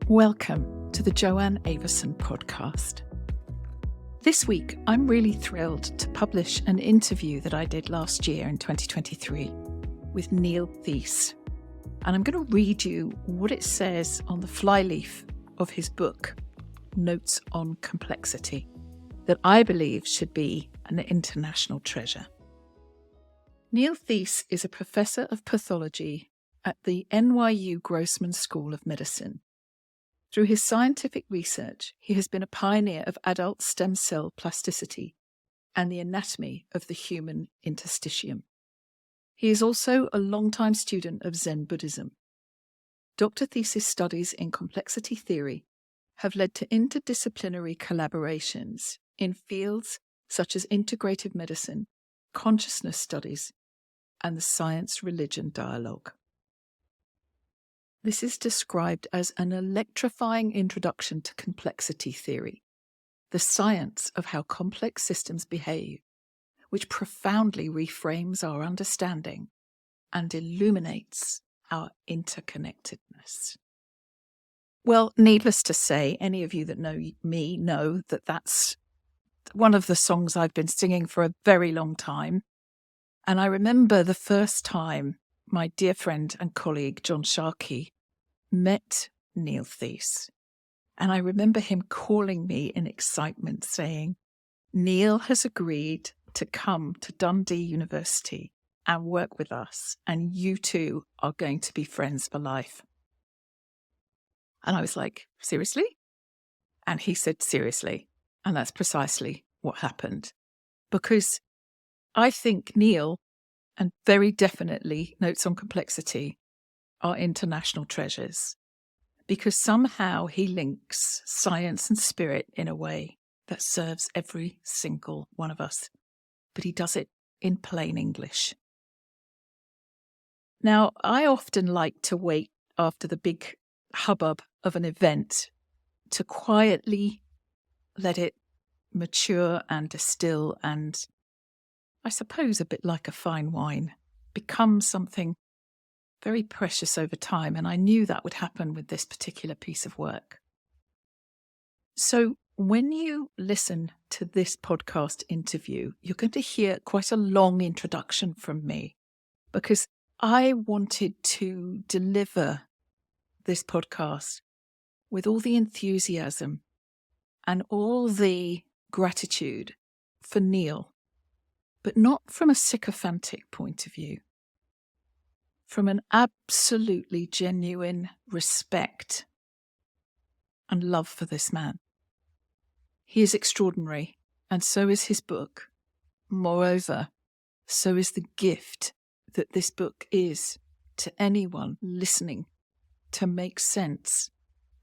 Welcome to the Joanne Avison podcast. This week, I'm really thrilled to publish an interview that I did last year in 2023 with Neil Theise. And I'm going to read you what it says on the flyleaf of his book, Notes on Complexity, that I believe should be an international treasure. Neil Theise is a professor of pathology at the NYU Grossman School of Medicine. Through his scientific research, he has been a pioneer of adult stem cell plasticity and the anatomy of the human interstitium. He is also a longtime student of Zen Buddhism. Dr. Theise's studies in complexity theory have led to interdisciplinary collaborations in fields such as integrative medicine, consciousness studies, and the science-religion dialogue. This is described as an electrifying introduction to complexity theory, the science of how complex systems behave, which profoundly reframes our understanding and illuminates our interconnectedness. Well, needless to say, any of you that know me know that that's one of the songs I've been singing for a very long time. And I remember the first time my dear friend and colleague, John Sharkey, met Neil Theise. And I remember him calling me in excitement saying, Neil has agreed to come to Dundee University and work with us, and you two are going to be friends for life. And I was like, seriously? And he said, seriously. And that's precisely what happened. Because I think Neil, and very definitely Notes on Complexity, are international treasures. Because somehow he links science and spirit in a way that serves every single one of us. But he does it in plain English. Now, I often like to wait after the big hubbub of an event to quietly let it mature and distill and, I suppose, a bit like a fine wine, become something very precious over time. And I knew that would happen with this particular piece of work. So when you listen to this podcast interview, you're going to hear quite a long introduction from me because I wanted to deliver this podcast with all the enthusiasm and all the gratitude for Neil, but not from a sycophantic point of view, from an absolutely genuine respect and love for this man. He is extraordinary, and so is his book. Moreover, so is the gift that this book is to anyone listening to make sense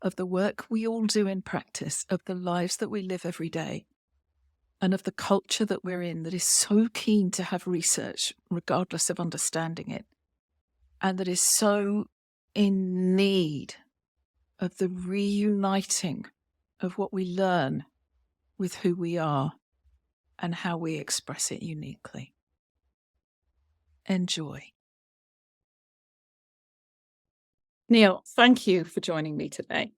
of the work we all do in practice, of the lives that we live every day, and of the culture that we're in that is so keen to have research, regardless of understanding it, and that is so in need of the reuniting of what we learn with who we are and how we express it uniquely. Enjoy. Neil, thank you for joining me today.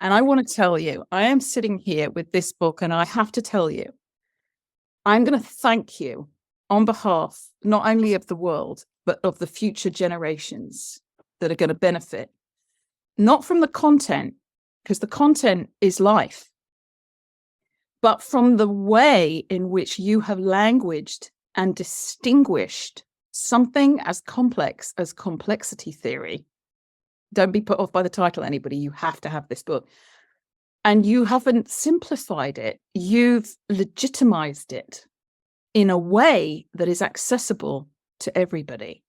And I want to tell you, I am sitting here with this book, and I have to tell you, I'm going to thank you on behalf not only of the world, but of the future generations that are going to benefit, not from the content, because the content is life, but from the way in which you have languaged and distinguished something as complex as complexity theory. Don't be put off by the title, anybody. You have to have this book. And you haven't simplified it. You've legitimized it in a way that is accessible to everybody.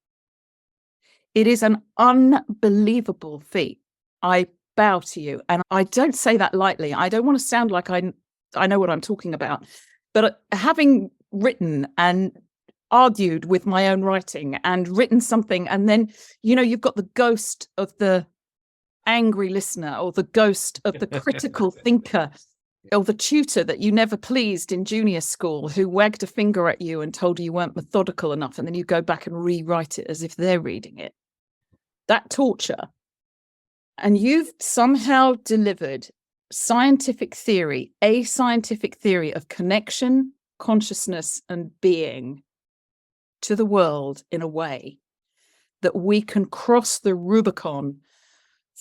It is an unbelievable feat. I bow to you. And I don't say that lightly. I don't want to sound like I know what I'm talking about. But having written and argued with my own writing and written something, and then, you've got the ghost of the angry listener or the ghost of the critical thinker or the tutor that you never pleased in junior school who wagged a finger at you and told you weren't methodical enough, and then you go back and rewrite it as if they're reading it. That torture And you've somehow delivered scientific theory, a scientific theory of connection, consciousness, and being to the world in a way that we can cross the Rubicon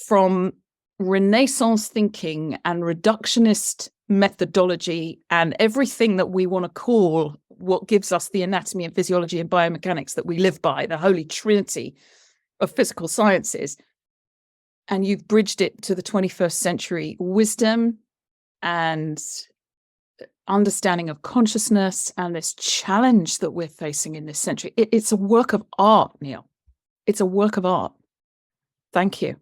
from Renaissance thinking and reductionist methodology and everything that we want to call what gives us the anatomy and physiology and biomechanics that we live by, the holy trinity of physical sciences. And you've bridged it to the 21st century wisdom and understanding of consciousness and this challenge that we're facing in this century. It's a work of art, Neil. It's a work of art. Thank you.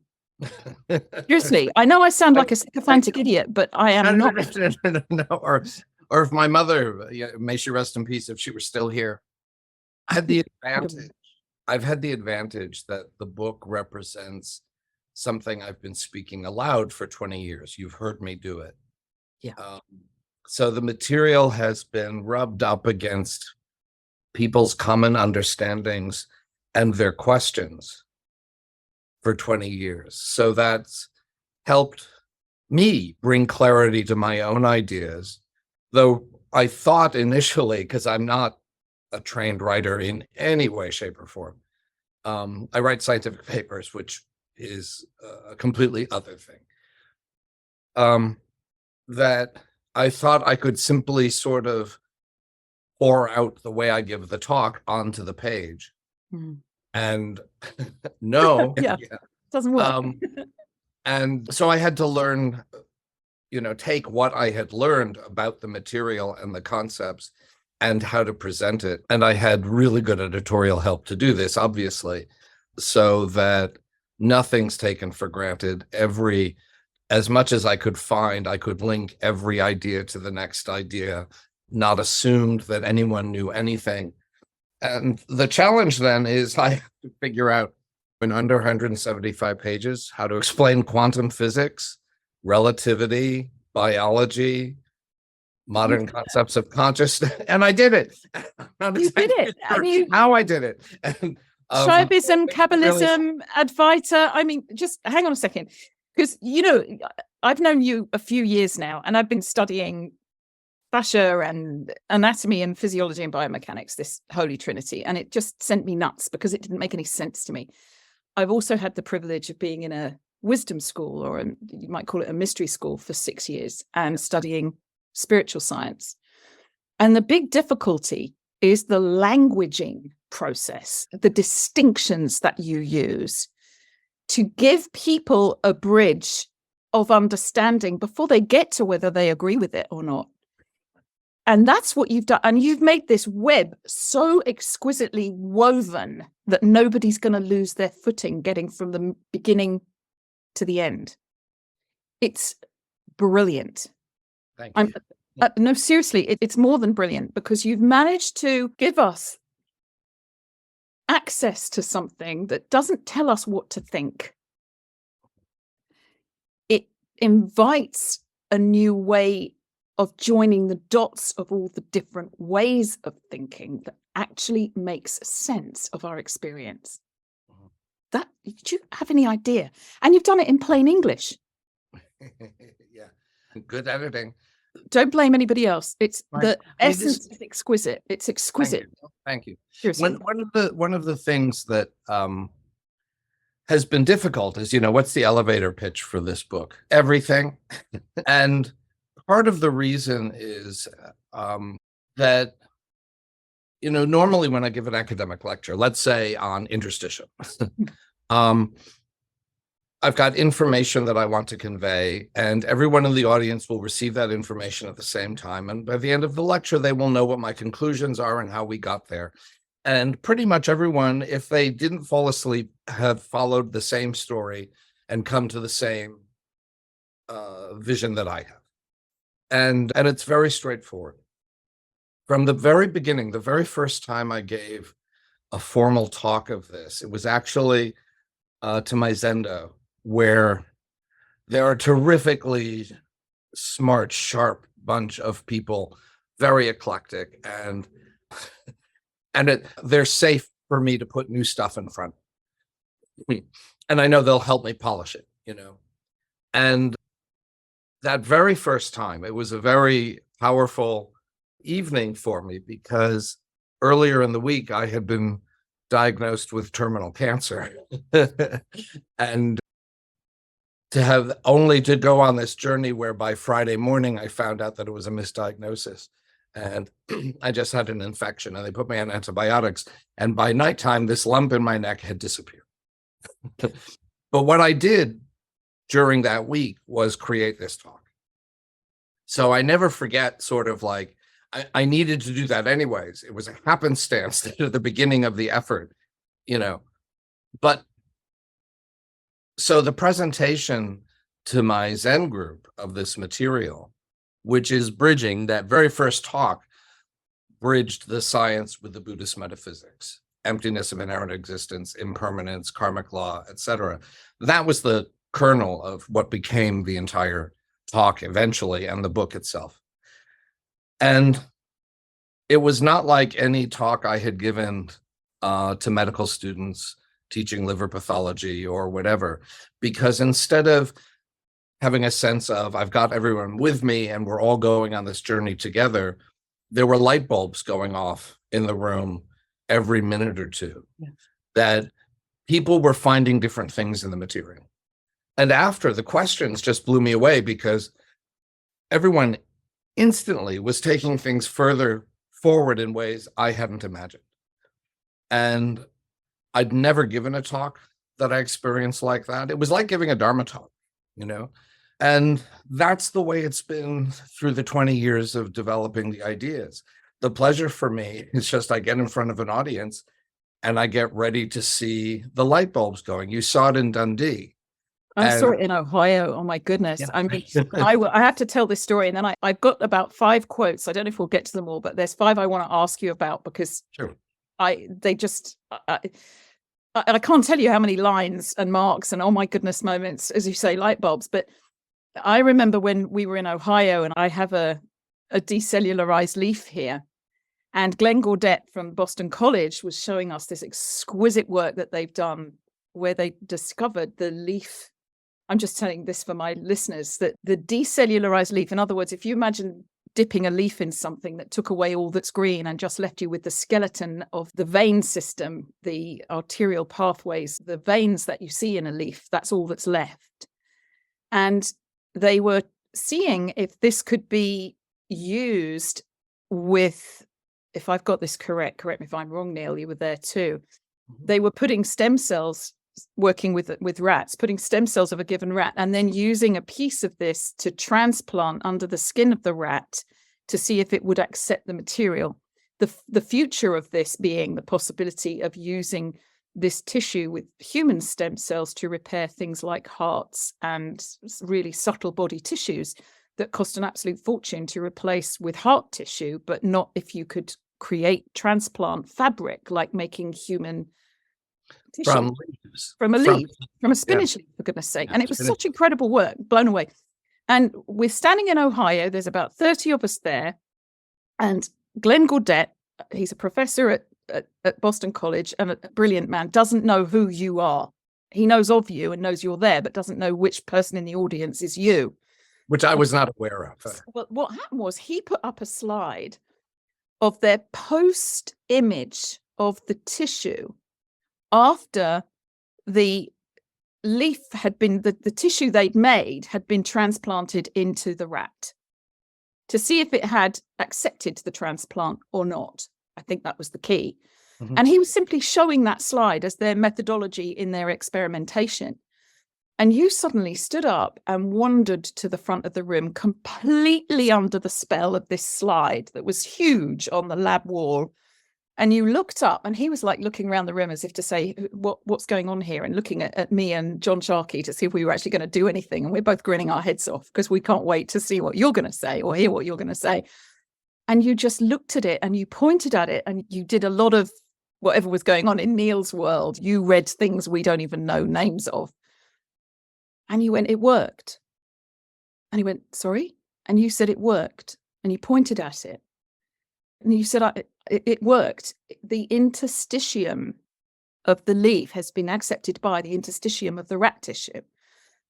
Seriously, I know I sound like a sycophantic idiot, but I am not. No. Or if my mother, may she rest in peace, if she were still here, I've had the advantage that the book represents something I've been speaking aloud for 20 years. You've heard me do it. Yeah. So the material has been rubbed up against people's common understandings and their questions for 20 years. So that's helped me bring clarity to my own ideas. Though I thought initially, because I'm not a trained writer in any way, shape, or form. I write scientific papers, which is a completely other thing. That I thought I could simply sort of pour out the way I give the talk onto the page. And no, yeah, doesn't work. And so I had to learn, take what I had learned about the material and the concepts and how to present it. And I had really good editorial help to do this, obviously, so that nothing's taken for granted. As much as I could find, I could link every idea to the next idea, not assumed that anyone knew anything. And the challenge then is I have to figure out in under 175 pages how to explain quantum physics, relativity, biology, modern concepts of consciousness. And I did it. You did it. Sure how I did it. And, Shaivism, Kabbalism, Advaita. I mean, just hang on a second. Because, I've known you a few years now, and I've been studying fascia and anatomy and physiology and biomechanics, this holy trinity, and it just sent me nuts because it didn't make any sense to me. I've also had the privilege of being in a wisdom school, or you might call it a mystery school, for 6 years and studying spiritual science. And the big difficulty is the languaging process, the distinctions that you use to give people a bridge of understanding before they get to whether they agree with it or not. And that's what you've done. And you've made this web so exquisitely woven that nobody's going to lose their footing getting from the beginning to the end. It's brilliant. Thank you. No, seriously, it's more than brilliant, because you've managed to give us access to something that doesn't tell us what to think. It invites a new way of joining the dots of all the different ways of thinking that actually makes sense of our experience. That, do you have any idea? And you've done it in plain English. Yeah, good editing. Don't blame anybody else. It's the essence is exquisite. It's exquisite. Thank you. Seriously. One of the things that has been difficult is, what's the elevator pitch for this book? Everything. And part of the reason is that, normally when I give an academic lecture, let's say on interstitium, I've got information that I want to convey, and everyone in the audience will receive that information at the same time. And by the end of the lecture, they will know what my conclusions are and how we got there. And pretty much everyone, if they didn't fall asleep, have followed the same story and come to the same vision that I have. And it's very straightforward. From the very beginning, the very first time I gave a formal talk of this, it was actually to my Zendo, where there are terrifically smart, sharp bunch of people, very eclectic, and they're safe for me to put new stuff in front of me. And I know they'll help me polish it, And that very first time, it was a very powerful evening for me because earlier in the week, I had been diagnosed with terminal cancer. And to go on this journey where by Friday morning, I found out that it was a misdiagnosis. And I just had an infection and they put me on antibiotics. And by nighttime, this lump in my neck had disappeared. But what I did during that week was create this talk. So I never forget sort of like, I needed to do that anyways. It was a happenstance at the beginning of the effort, But so the presentation to my Zen group of this material, which is bridging that very first talk, bridged the science with the Buddhist metaphysics, emptiness of inherent existence, impermanence, karmic law, etc. That was the kernel of what became the entire talk eventually and the book itself. And it was not like any talk I had given to medical students teaching liver pathology or whatever, because instead of having a sense of I've got everyone with me and we're all going on this journey together, there were light bulbs going off in the room every minute or two, that people were finding different things in the material. And after, the questions just blew me away because everyone instantly was taking things further forward in ways I hadn't imagined. And I'd never given a talk that I experienced like that. It was like giving a Dharma talk, And that's the way it's been through the 20 years of developing the ideas. The pleasure for me is just I get in front of an audience and I get ready to see the light bulbs going. You saw it in Dundee. I saw it in Ohio. Oh my goodness. Yeah. I mean, I have to tell this story and then I've got about 5 quotes. I don't know if we'll get to them all, but there's 5 I want to ask you about because sure. I can't tell you how many lines and marks and oh my goodness moments, as you say, light bulbs. But I remember when we were in Ohio and I have a decellularized leaf here. And Glenn Gaudet from Boston College was showing us this exquisite work that they've done where they discovered the leaf. I'm just telling this for my listeners, that the decellularized leaf, in other words, if you imagine dipping a leaf in something that took away all that's green and just left you with the skeleton of the vein system, the arterial pathways, the veins that you see in a leaf, that's all that's left. And they were seeing if this could be used with, if I've got this correct me if I'm wrong, Neil, you were there too. They were putting stem cells, working with rats, putting stem cells of a given rat and then using a piece of this to transplant under the skin of the rat to see if it would accept the material. The future of this being the possibility of using this tissue with human stem cells to repair things like hearts and really subtle body tissues that cost an absolute fortune to replace with heart tissue, but not if you could create transplant fabric like making human tissue from leaves, from a spinach leaf, for goodness sake. And it was such incredible work, blown away. And we're standing in Ohio, there's about 30 of us there, and Glenn Gaudet, he's a professor at Boston College and a brilliant man, doesn't know who you are. He knows of you and knows you're there, but doesn't know which person in the audience is you. Which I was not aware of. Well, what happened was he put up a slide of their post image of the tissue after the leaf had been, the tissue they'd made had been transplanted into the rat to see if it had accepted the transplant or not. I think that was the key. Mm-hmm. And he was simply showing that slide as their methodology in their experimentation. And you suddenly stood up and wandered to the front of the room, completely under the spell of this slide that was huge on the lab wall. And you looked up, and he was like looking around the room as if to say, what's going on here? And looking at me and John Sharkey to see if we were actually going to do anything. And we're both grinning our heads off because we can't wait to see what you're going to say or hear what you're going to say. And you just looked at it and you pointed at it and you did a lot of whatever was going on in Neil's world. You read things we don't even know names of. And you went, it worked. And he went, sorry? And you said, it worked. And you pointed at it. And you said, it worked. The interstitium of the leaf has been accepted by the interstitium of the rat tissue.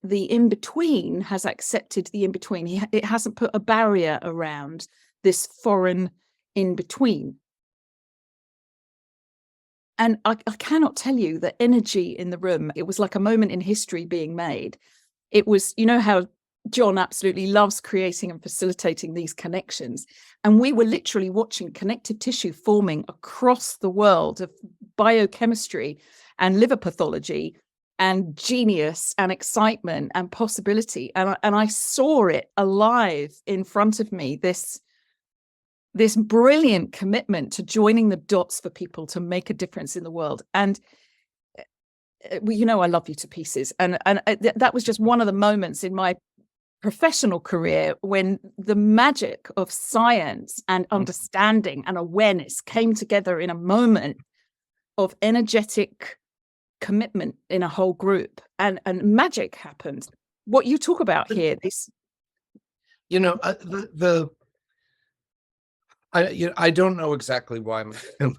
the in-between has accepted the in-between. It hasn't put a barrier around this foreign in-between. And I cannot tell you the energy in the room. It was like a moment in history being made. It was, you know how John absolutely loves creating and facilitating these connections. And we were literally watching connective tissue forming across the world of biochemistry and liver pathology and genius and excitement and possibility. And I saw it alive in front of me, this brilliant commitment to joining the dots for people to make a difference in the world. And you know, I love you to pieces. And that was just one of the moments in my professional career when the magic of science and understanding and awareness came together in a moment of energetic commitment in a whole group, and magic happened. What you talk about here, this, you know, I don't know exactly why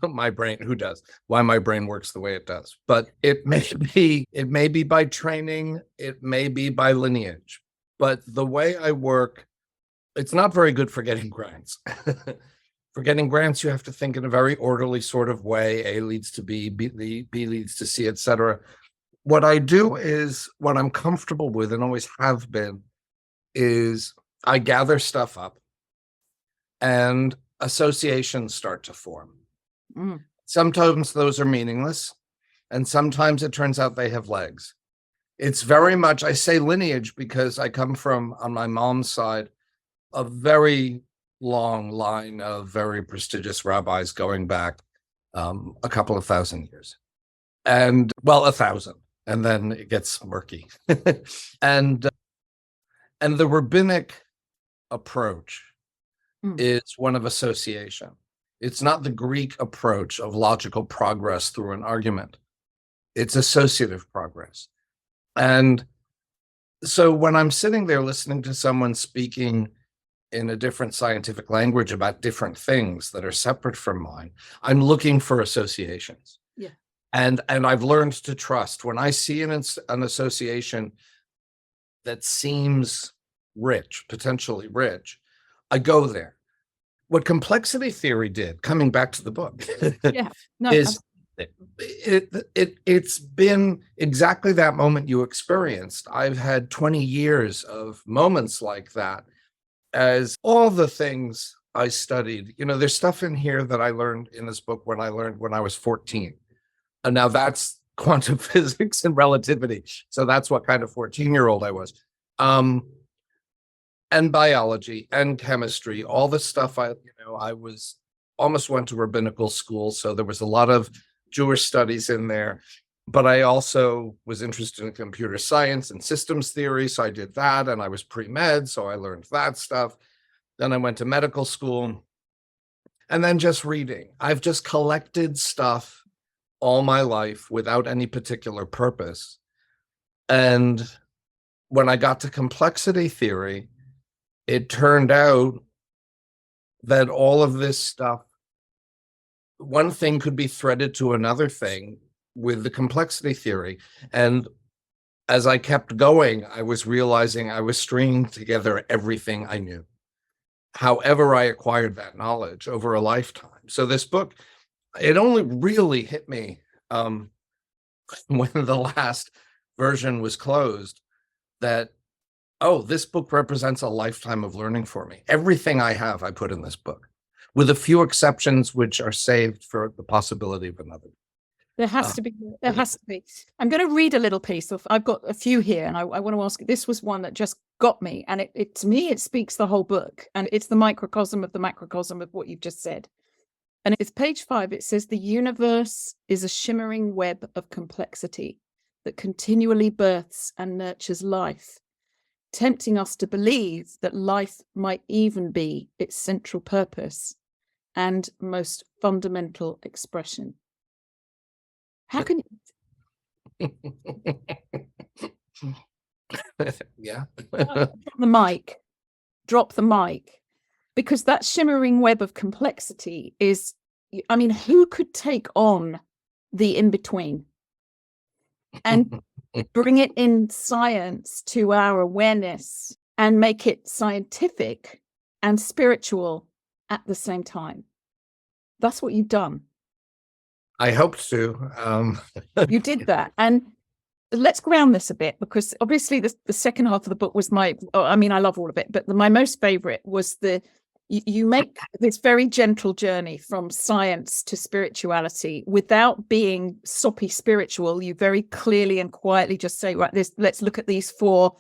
my brain, who does, why my brain works the way it does, but it may be by training, it may be by lineage, but the way I work, it's not very good for getting grants. For getting grants, you have to think in a very orderly sort of way. A leads to B, B leads to C, etc. What I do is, what I'm comfortable with and always have been, is I gather stuff up and associations start to form. Sometimes those are meaningless, and sometimes it turns out they have legs. It's very much, I say lineage because I come from, on my mom's side, a very long line of very prestigious rabbis going back a couple of thousand years. And, well, 1,000, and then it gets murky. And the rabbinic approach is one of association. It's not the Greek approach of logical progress through an argument. It's associative progress. And so when I'm sitting there listening to someone speaking in a different scientific language about different things that are separate from mine, I'm looking for associations. Yeah. And I've learned to trust. When I see an association that seems rich, potentially rich, I go there. What complexity theory did, coming back to the book, is it's been exactly that moment you experienced. I've had 20 years of moments like that, as all the things I studied. You know, there's stuff in here that I learned in this book when I was 14. And now that's quantum physics and relativity. So that's what kind of 14-year-old I was. And biology and chemistry, all the stuff I was almost went to rabbinical school. So there was a lot of Jewish studies in there, but I also was interested in computer science and systems theory. So I did that, and I was pre-med. So I learned that stuff. Then I went to medical school, and then just reading. I've just collected stuff all my life without any particular purpose. And when I got to complexity theory, it turned out that all of this stuff, one thing could be threaded to another thing with the complexity theory. And as I kept going, I was realizing I was stringing together everything I knew. However, I acquired that knowledge over a lifetime. So this book, it only really hit me when the last version was closed, that, oh, this book represents a lifetime of learning for me. Everything I have, I put in this book, with a few exceptions which are saved for the possibility of another. There has to be. There has to be. I'm going to read a little piece of. I've got a few here, and I want to ask. This was one that just got me, and it to me, it speaks the whole book, and it's the microcosm of the macrocosm of what you've just said. And it's page 5. It says, "The universe is a shimmering web of complexity that continually births and nurtures life, tempting us to believe that life might even be its central purpose and most fundamental expression." How can you? Yeah. Drop the mic, because that shimmering web of complexity is, I mean, who could take on the in-between? And bring it in science to our awareness and make it scientific and spiritual at the same time. That's what you've done. I hoped to. You did that. And let's ground this a bit, because obviously the second half of the book was I love all of it, but my most favorite was you make this very gentle journey from science to spirituality without being soppy spiritual. You very clearly and quietly just say, right, let's look at these 4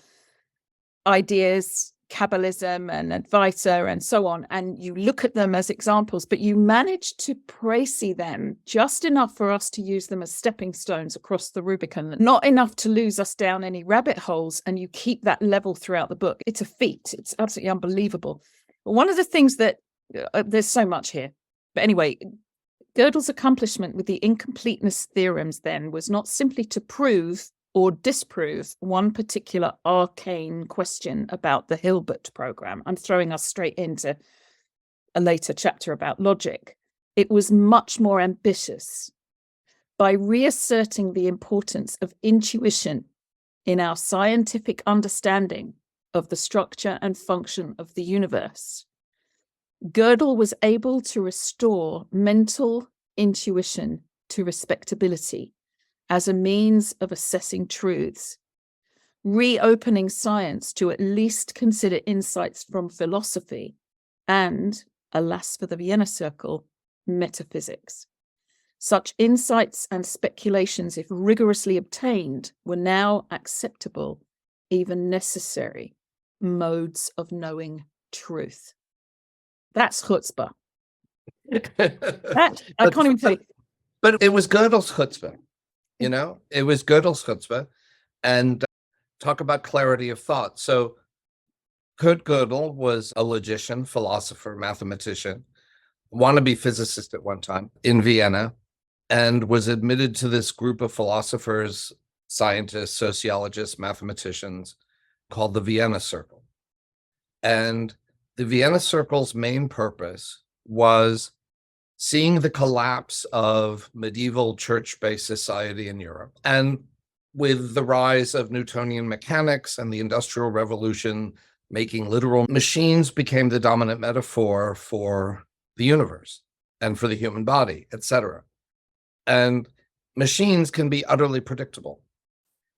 ideas, Kabbalism and Advaita and so on, and you look at them as examples, but you manage to précis them just enough for us to use them as stepping stones across the Rubicon, not enough to lose us down any rabbit holes, and you keep that level throughout the book. It's a feat. It's absolutely unbelievable. But one of the things that there's so much here, but anyway, Gödel's accomplishment with the incompleteness theorems then was not simply to prove or disprove one particular arcane question about the Hilbert program. I'm throwing us straight into a later chapter about logic. It was much more ambitious. By reasserting the importance of intuition in our scientific understanding of the structure and function of the universe, Gödel was able to restore mental intuition to respectability as a means of assessing truths, reopening science to at least consider insights from philosophy and, alas for the Vienna Circle, metaphysics. Such insights and speculations, if rigorously obtained, were now acceptable, even necessary, modes of knowing truth. That's chutzpah. I can't even tell you. But it was Gödel's chutzpah. It was Gödel's chutzpah. And talk about clarity of thought. So Kurt Gödel was a logician, philosopher, mathematician, wannabe physicist at one time in Vienna, and was admitted to this group of philosophers, scientists, sociologists, mathematicians called the Vienna Circle. And the Vienna Circle's main purpose was seeing the collapse of medieval church-based society in Europe. And with the rise of Newtonian mechanics and the Industrial Revolution, making literal machines became the dominant metaphor for the universe and for the human body, etc. And machines can be utterly predictable.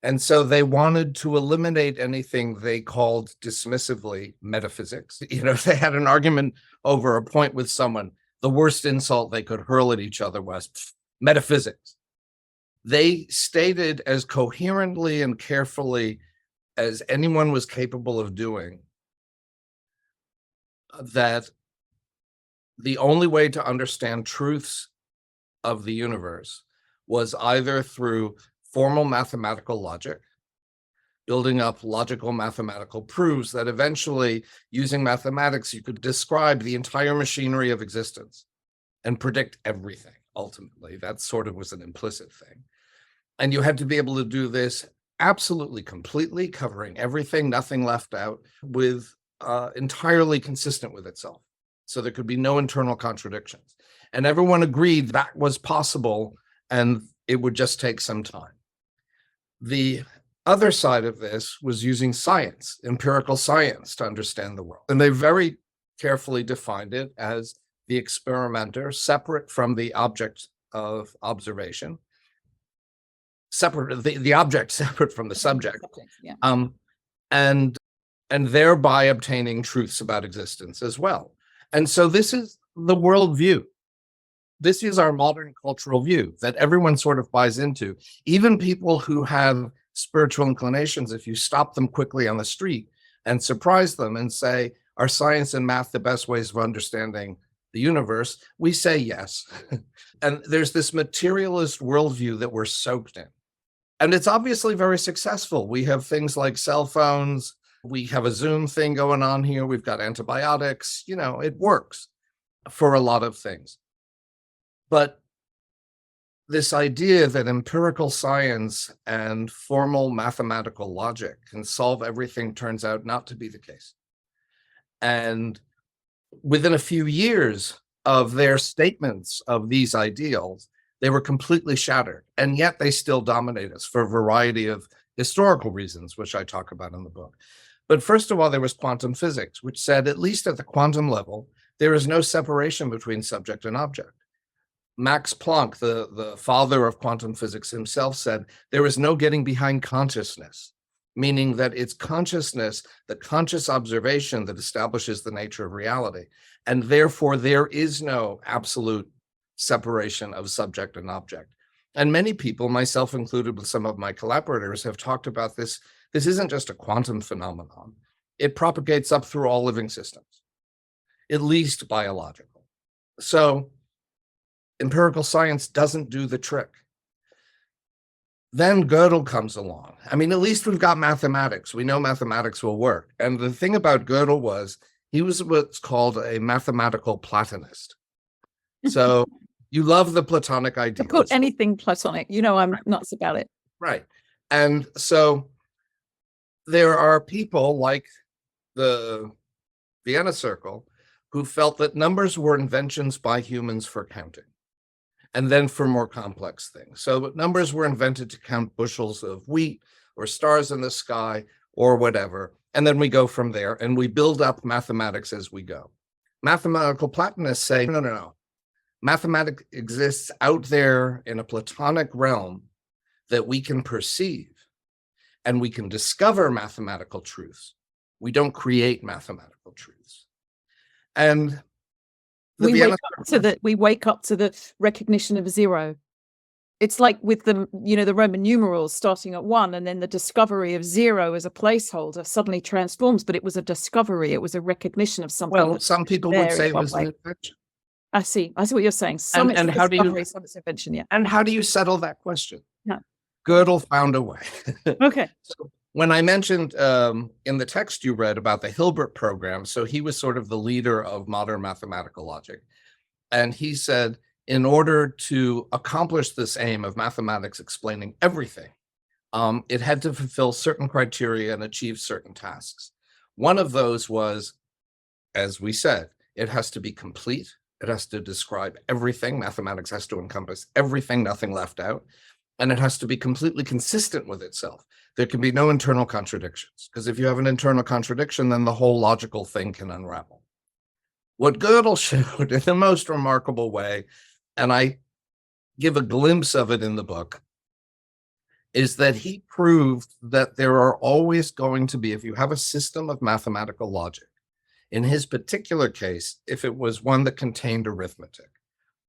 And so they wanted to eliminate anything they called dismissively metaphysics. If they had an argument over a point with someone, the worst insult they could hurl at each other was metaphysics. They stated as coherently and carefully as anyone was capable of doing that the only way to understand truths of the universe was either through formal mathematical logic, building up logical mathematical proofs that eventually, using mathematics, you could describe the entire machinery of existence and predict everything, ultimately. That sort of was an implicit thing. And you had to be able to do this absolutely completely, covering everything, nothing left out, with entirely consistent with itself. So there could be no internal contradictions. And everyone agreed that was possible, and it would just take some time. The other side of this was using science, empirical science, to understand the world. And they very carefully defined it as the experimenter separate from the object of observation, separate, the object separate from the subject, yeah. And thereby obtaining truths about existence as well. And so this is the worldview. This is our modern cultural view that everyone sort of buys into. Even people who have spiritual inclinations, if you stop them quickly on the street and surprise them and say, are science and math the best ways of understanding the universe? We say yes. And there's this materialist worldview that we're soaked in. And it's obviously very successful. We have things like cell phones. We have a Zoom thing going on here. We've got antibiotics. It works for a lot of things. But this idea that empirical science and formal mathematical logic can solve everything turns out not to be the case. And within a few years of their statements of these ideals, they were completely shattered. And yet they still dominate us for a variety of historical reasons, which I talk about in the book. But first of all, there was quantum physics, which said, at least at the quantum level, there is no separation between subject and object. Max Planck, the father of quantum physics himself, said there is no getting behind consciousness, meaning that it's consciousness, the conscious observation, that establishes the nature of reality. And therefore, there is no absolute separation of subject and object. And many people, myself included with some of my collaborators, have talked about this. This isn't just a quantum phenomenon. It propagates up through all living systems, at least biological. So empirical science doesn't do the trick. Then Gödel comes along. I mean, at least we've got mathematics. We know mathematics will work. And the thing about Gödel was he was what's called a mathematical Platonist. So you love the Platonic ideas. Call anything Platonic. You know, I'm nuts about it. Right. And so there are people like the Vienna Circle who felt that numbers were inventions by humans for counting, and then for more complex things. So numbers were invented to count bushels of wheat or stars in the sky or whatever. And then we go from there and we build up mathematics as we go. Mathematical Platonists say, no. Mathematics exists out there in a Platonic realm that we can perceive, and we can discover mathematical truths. We don't create mathematical truths. And we wake up to the recognition of zero. It's like with the Roman numerals starting at 1, and then the discovery of 0 as a placeholder suddenly transforms, but it was a discovery. It was a recognition of something. Well, some people would say it was an invention. I see what you're saying. Some and how do you, some it's invention, yeah. And how do you settle that question? No. Gödel found a way. Okay. So when I mentioned in the text you read about the Hilbert program, so he was sort of the leader of modern mathematical logic. And he said, in order to accomplish this aim of mathematics explaining everything, it had to fulfill certain criteria and achieve certain tasks. One of those was, as we said, it has to be complete. It has to describe everything. Mathematics has to encompass everything, nothing left out. And it has to be completely consistent with itself. There can be no internal contradictions, because if you have an internal contradiction, then the whole logical thing can unravel. What Gödel showed in the most remarkable way, and I give a glimpse of it in the book, is that he proved that there are always going to be, if you have a system of mathematical logic, in his particular case, if it was one that contained arithmetic,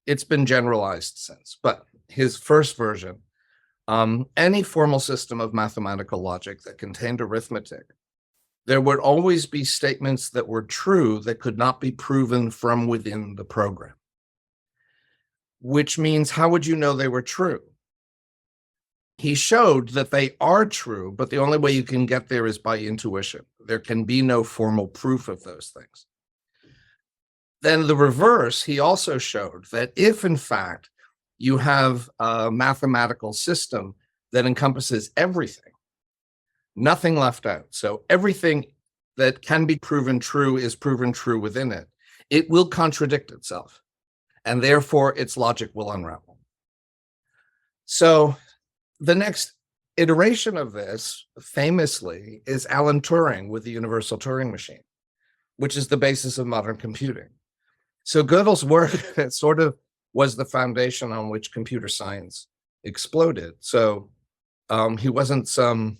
it's been generalized since, but his first version, any formal system of mathematical logic that contained arithmetic, there would always be statements that were true that could not be proven from within the program. Which means, how would you know they were true? He showed that they are true, but the only way you can get there is by intuition. There can be no formal proof of those things. Then the reverse, he also showed that if, in fact, you have a mathematical system that encompasses everything, nothing left out, so everything that can be proven true is proven true within it, it will contradict itself, and therefore its logic will unravel. So the next iteration of this, famously, is Alan Turing with the Universal Turing Machine, which is the basis of modern computing. So Gödel's work sort of was the foundation on which computer science exploded. So he wasn't some,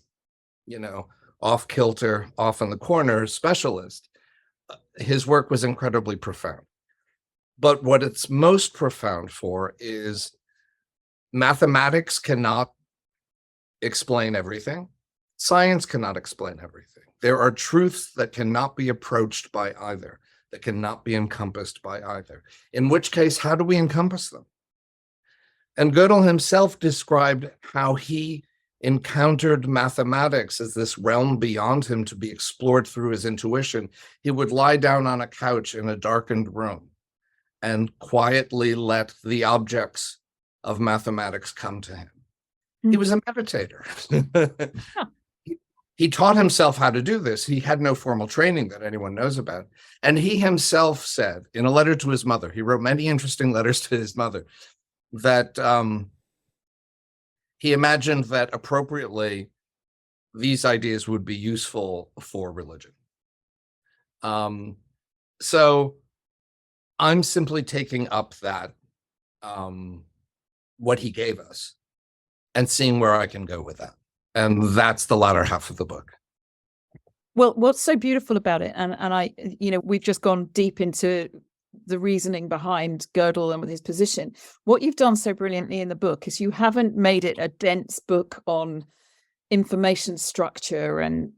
off-kilter, off in the corner specialist. His work was incredibly profound. But what it's most profound for is mathematics cannot explain everything. Science cannot explain everything. There are truths that cannot be approached by either, that cannot be encompassed by either. In which case, how do we encompass them? And Gödel himself described how he encountered mathematics as this realm beyond him to be explored through his intuition. He would lie down on a couch in a darkened room and quietly let the objects of mathematics come to him. He was a meditator. He taught himself how to do this. He had no formal training that anyone knows about. And he himself said in a letter to his mother, he wrote many interesting letters to his mother, that he imagined that appropriately these ideas would be useful for religion. So I'm simply taking up that, what he gave us, and seeing where I can go with that. And that's the latter half of the book. Well, what's so beautiful about it, and I, we've just gone deep into the reasoning behind Godel and with his position. What you've done so brilliantly in the book is you haven't made it a dense book on information structure, and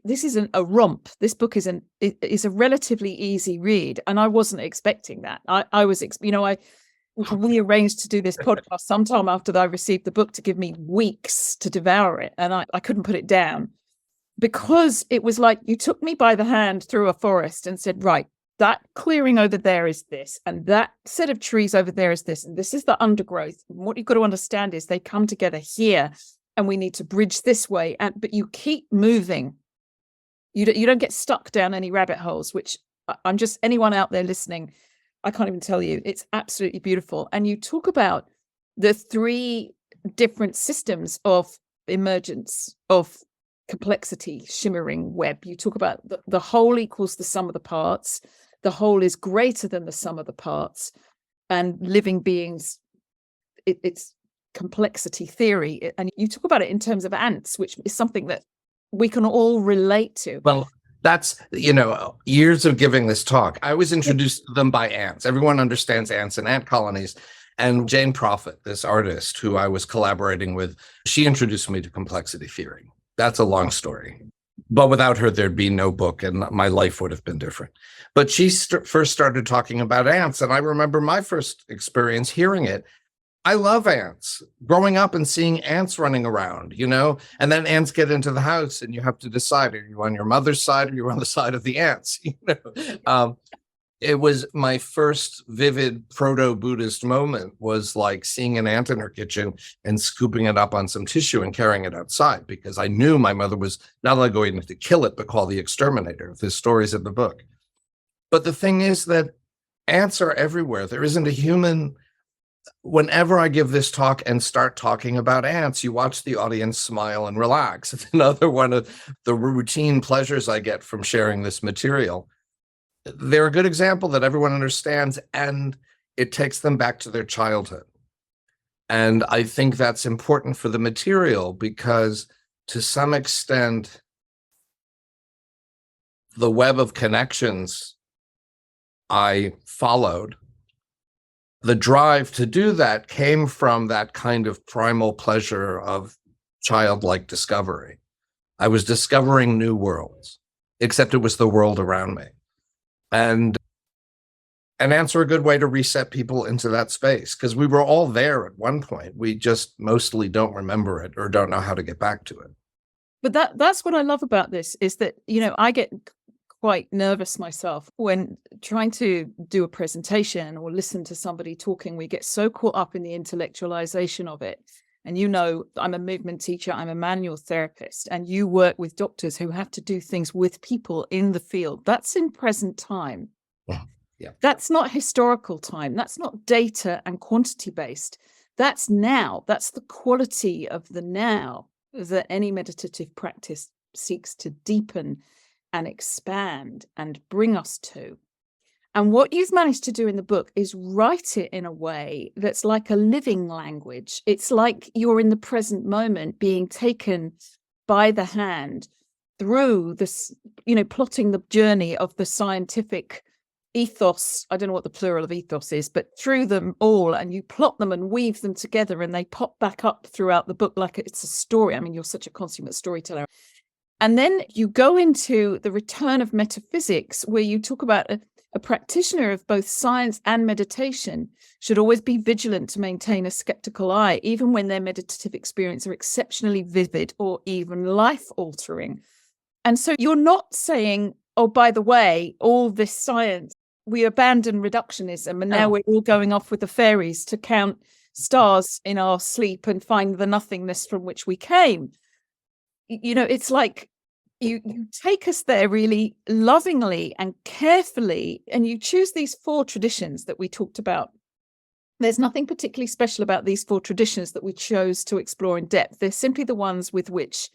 this isn't a romp. This book is a relatively easy read, and I wasn't expecting that. We arranged to do this podcast sometime after I received the book to give me weeks to devour it, and I couldn't put it down, because it was like you took me by the hand through a forest and said, right, that clearing over there is this, and that set of trees over there is this, and this is the undergrowth. And what you've got to understand is they come together here, and we need to bridge this way. But you keep moving. You don't get stuck down any rabbit holes, which I'm just, anyone out there listening, I can't even tell you. It's absolutely beautiful. And you talk about the 3 different systems of emergence, of complexity, shimmering web. You talk about the whole equals the sum of the parts. The whole is greater than the sum of the parts. And living beings, it's complexity theory. And you talk about it in terms of ants, which is something that we can all relate to. Well, that's, years of giving this talk. I was introduced to them by ants. Everyone understands ants and ant colonies. And Jane Prophet, this artist who I was collaborating with, she introduced me to complexity theory. That's a long story. But without her, there'd be no book, and my life would have been different. But she first started talking about ants, and I remember my first experience hearing it. I love ants. Growing up and seeing ants running around, and then ants get into the house, and you have to decide, are you on your mother's side or you're on the side of the ants? It was my first vivid proto-Buddhist moment, was like seeing an ant in her kitchen and scooping it up on some tissue and carrying it outside, because I knew my mother was not only going to kill it, but call the exterminator. There's stories in the book. But the thing is that ants are everywhere. There isn't a human. Whenever I give this talk and start talking about ants, you watch the audience smile and relax. It's another one of the routine pleasures I get from sharing this material. They're a good example that everyone understands, and it takes them back to their childhood. And I think that's important for the material, because to some extent, the web of connections I followed, the drive to do that came from that kind of primal pleasure of childlike discovery. I was discovering new worlds, except it was the world around me. And ants are a good way to reset people into that space, because we were all there at one point. We just mostly don't remember it or don't know how to get back to it. But that's what I love about this, is that, I get quite nervous myself when trying to do a presentation or listen to somebody talking. We get so caught up in the intellectualization of it. And I'm a movement teacher, I'm a manual therapist, and you work with doctors who have to do things with people in the field. That's in present time. Yeah. That's not historical time. That's not data and quantity based. That's now. That's the quality of the now that any meditative practice seeks to deepen and expand and bring us to. And what you've managed to do in the book is write it in a way that's like a living language. It's like you're in the present moment, being taken by the hand through this, plotting the journey of the scientific ethos. I don't know what the plural of ethos is, but through them all, and you plot them and weave them together, and they pop back up throughout the book like it's a story. I mean, you're such a consummate storyteller. And then you go into the return of metaphysics, where you talk about a practitioner of both science and meditation should always be vigilant to maintain a skeptical eye, even when their meditative experience are exceptionally vivid or even life-altering. And so you're not saying, oh, by the way, all this science, we abandon reductionism, and now we're all going off with the fairies to count stars in our sleep and find the nothingness from which we came. It's like you take us there really lovingly and carefully, and you choose these 4 traditions that we talked about. There's nothing particularly special about these 4 traditions that we chose to explore in depth. They're simply the ones with which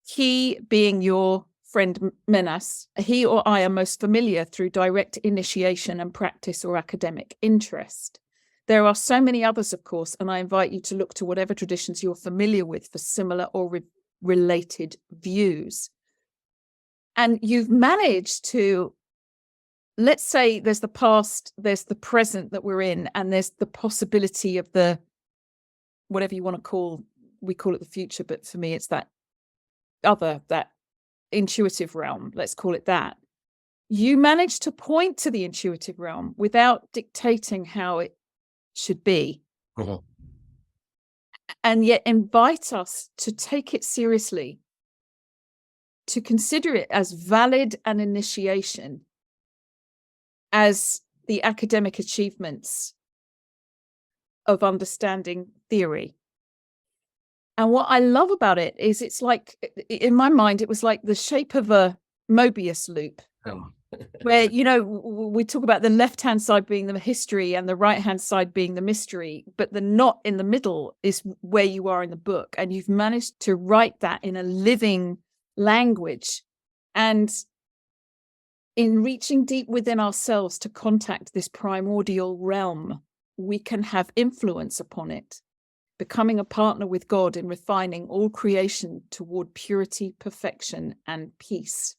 He, being your friend Menas, he or I are most familiar through direct initiation and practice or academic interest. There are so many others, of course, and I invite you to look to whatever traditions you're familiar with for similar or related views. And you've managed to, let's say there's the past, there's the present that we're in, and there's the possibility of the, whatever you want to call, we call it the future, but for me it's that other, that intuitive realm, let's call it that. You manage to point to the intuitive realm without dictating how it should be. Mhm. And yet invite us to take it seriously, to consider it as valid an initiation as the academic achievements of understanding theory. And what I love about it is it's like, in my mind, it was like the shape of a Mobius loop. Oh. Where, you know, we talk about the left-hand side being the history and the right-hand side being the mystery, but the knot in the middle is where you are in the book. And you've managed to write that in a living language. And in reaching deep within ourselves to contact this primordial realm, we can have influence upon it, becoming a partner with God in refining all creation toward purity, perfection, and peace.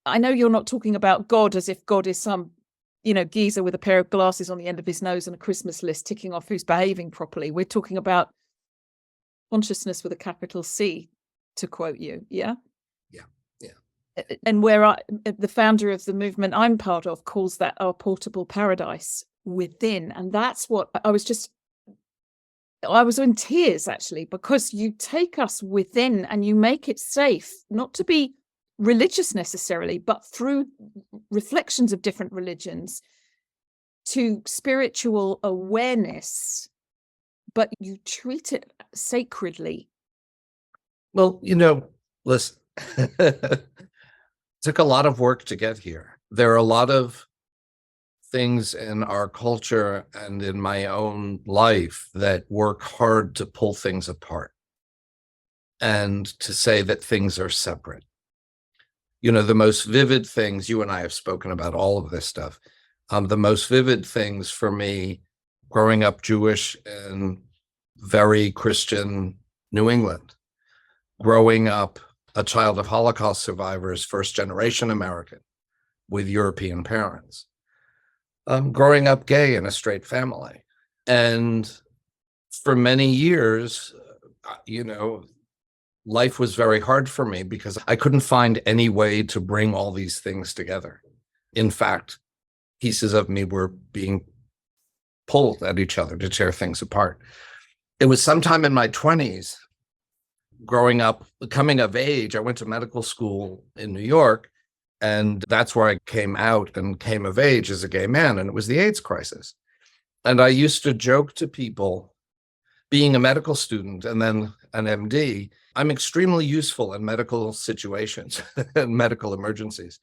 I know you're not talking about God as if God is some, you know, geezer with a pair of glasses on the end of his nose and a Christmas list ticking off who's behaving properly. We're talking about consciousness with a capital C, to quote you. Yeah. Yeah. And where the founder of the movement I'm part of calls that our portable paradise within. And that's what I was in tears, actually, because you take us within and you make it safe, not to be religious necessarily, but through reflections of different religions to spiritual awareness, but you treat it sacredly. Well, you know, listen, took a lot of work to get here. There are a lot of things in our culture and in my own life that work hard to pull things apart and to say that things are separate. You know, the most vivid things, you and I have spoken about all of this stuff. The most vivid things for me, growing up Jewish in very Christian New England, growing up a child of Holocaust survivors, first generation American with European parents, growing up gay in a straight family. And for many years, you know, life was very hard for me because I couldn't find any way to bring all these things together. In fact, pieces of me were being pulled at each other to tear things apart. It was sometime in my 20s, growing up, coming of age. I went to medical school in New York, and that's where I came out and came of age as a gay man, and it was the AIDS crisis. And I used to joke to people, being a medical student and then an MD, I'm extremely useful in medical situations and medical emergencies.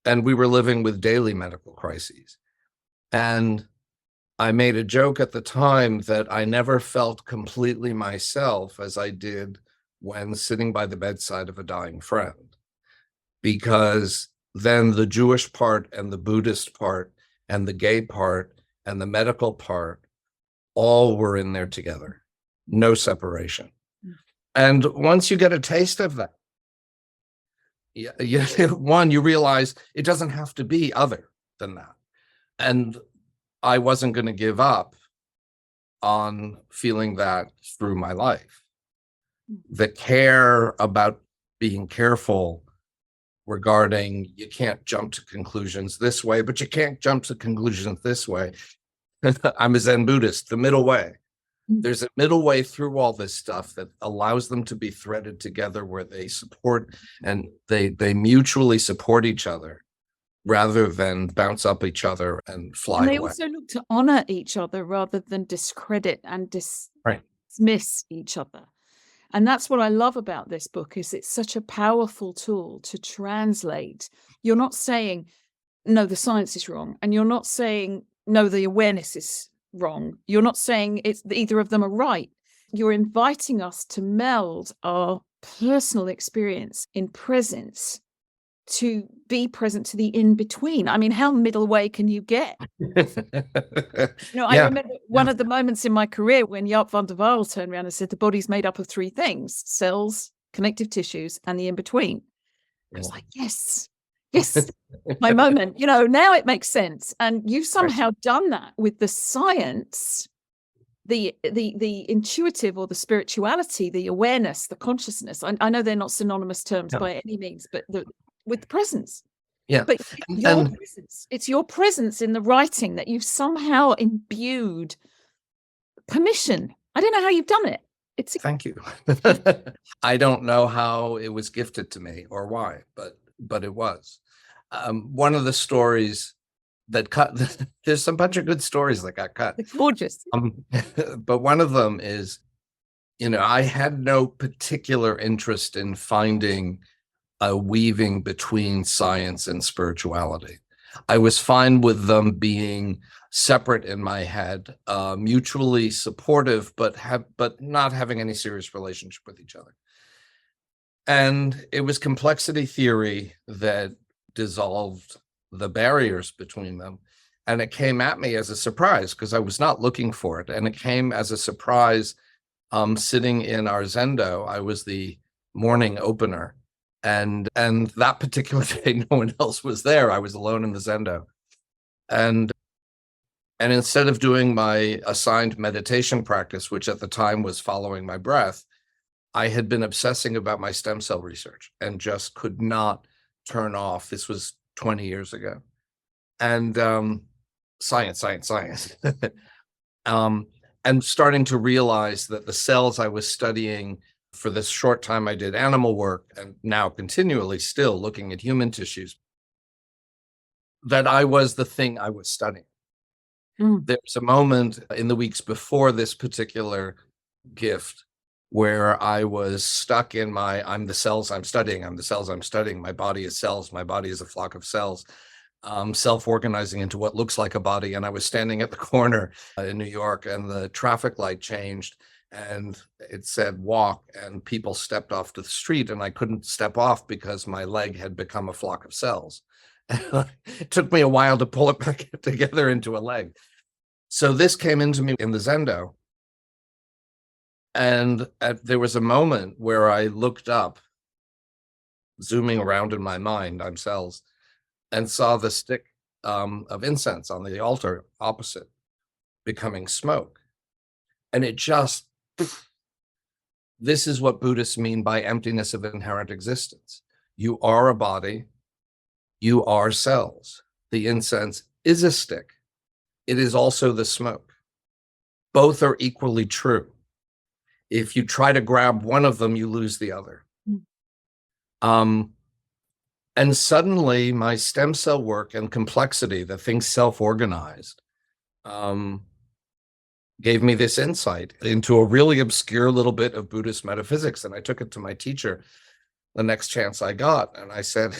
And we were living with daily medical crises. And I made a joke at the time that I never felt completely myself as I did when sitting by the bedside of a dying friend, because then the Jewish part and the Buddhist part and the gay part and the medical part all were in there together, no separation. And once you get a taste of that, one, you realize it doesn't have to be other than that. And I wasn't going to give up on feeling that through my life. The care about being careful regarding you can't jump to conclusions this way, but you can't jump to conclusions this way. I'm a Zen Buddhist, the middle way. There's a middle way through all this stuff that allows them to be threaded together where they support and they mutually support each other rather than bounce up each other and fly And they away. also look to honor each other rather than discredit and dismiss each other. And that's what I love about this book, is it's such a powerful tool to translate. You're not saying, no, the science is wrong. And you're not saying, no, the awareness is wrong. You're not saying it's either of them are right. You're inviting us to meld our personal experience in presence to be present to the in-between. I mean, how middle way can you get? I Yeah. remember one of the moments in my career when Jaap van der Waal turned around and said, the body's made up of three things: cells, connective tissues, and the in-between. I was like, yes, my moment. Now it makes sense. And you've somehow done that with the science, the intuitive or the spirituality, the awareness, the consciousness. I know they're not synonymous terms by any means, but with the presence. Yeah. But presence. It's your presence in the writing that you've somehow imbued permission. I don't know how you've done it. Thank you. I don't know how it was gifted to me or why, but it was. One of the stories that there's a bunch of good stories that got cut. It's gorgeous. But one of them is, I had no particular interest in finding a weaving between science and spirituality. I was fine with them being separate in my head, mutually supportive, but not having any serious relationship with each other. And it was complexity theory that dissolved the barriers between them. And it came at me as a surprise because I was not looking for it. And it came as a surprise sitting in our Zendo. I was the morning opener. And that particular day, no one else was there. I was alone in the Zendo. And instead of doing my assigned meditation practice, which at the time was following my breath, I had been obsessing about my stem cell research and just could not turn off. This was 20 years ago. And science. And starting to realize that the cells I was studying for this short time I did animal work, and now continually still looking at human tissues, that I was the thing I was studying. There's a moment in the weeks before this particular gift where I was stuck in I'm the cells I'm studying, I'm the cells I'm studying, my body is cells, my body is a flock of cells, self-organizing into what looks like a body. And I was standing at the corner in New York, and the traffic light changed and it said walk, and people stepped off to the street, and I couldn't step off because my leg had become a flock of cells. It took me a while to pull it back together into a leg. So this came into me in the Zendo. And there was a moment where I looked up, zooming around in my mind, I'm cells, and saw the stick of incense on the altar opposite becoming smoke. And it just, this is what Buddhists mean by emptiness of inherent existence. You are a body, you are cells. The incense is a stick. It is also the smoke. Both are equally true. If you try to grab one of them, you lose the other. And suddenly my stem cell work and complexity, the thing self-organized, gave me this insight into a really obscure little bit of Buddhist metaphysics. And I took it to my teacher the next chance I got. And I said,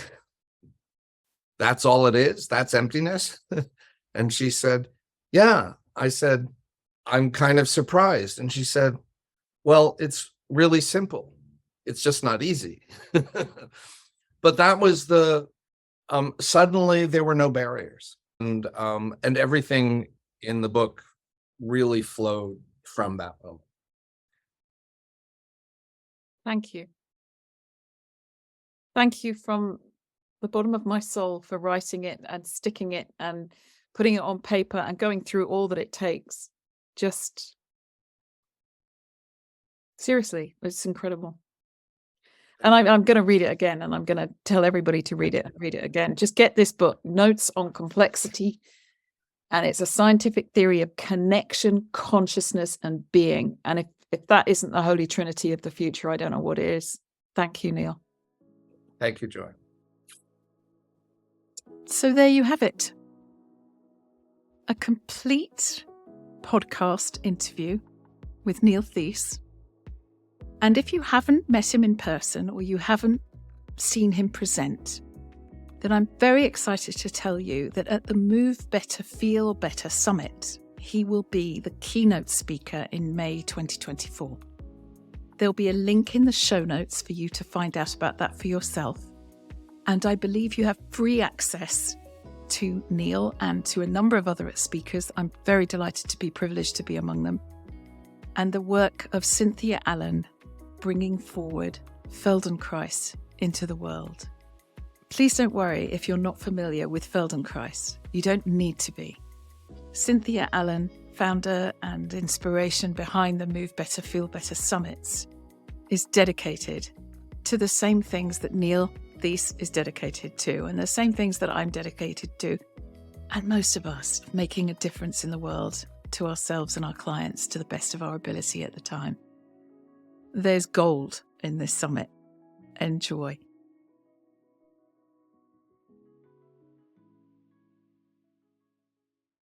that's all it is? That's emptiness? And she said, yeah. I said, I'm kind of surprised. And she said, well, it's really simple. It's just not easy. But that was suddenly there were no barriers. And everything in the book really flowed from that moment. Thank you. Thank you from the bottom of my soul for writing it and sticking it and putting it on paper and going through all that it takes. Just seriously, it's incredible. And I'm going to read it again, and I'm going to tell everybody to read it again. Just get this book, Notes on Complexity. And it's a scientific theory of connection, consciousness, and being. And if that isn't the Holy Trinity of the future, I don't know what is. Thank you, Neil. Thank you, Joy. So there you have it. A complete podcast interview with Neil Theise. And if you haven't met him in person, or you haven't seen him present, then I'm very excited to tell you that at the Move Better, Feel Better Summit, he will be the keynote speaker in May 2024. There'll be a link in the show notes for you to find out about that for yourself. And I believe you have free access to Neil and to a number of other speakers. I'm very delighted to be privileged to be among them. And the work of Cynthia Allen bringing forward Feldenkrais into the world. Please don't worry if you're not familiar with Feldenkrais. You don't need to be. Cynthia Allen, founder and inspiration behind the Move Better, Feel Better summits, is dedicated to the same things that Neil Theise is dedicated to, and the same things that I'm dedicated to, and most of us, making a difference in the world to ourselves and our clients to the best of our ability at the time. There's gold in this summit. Enjoy.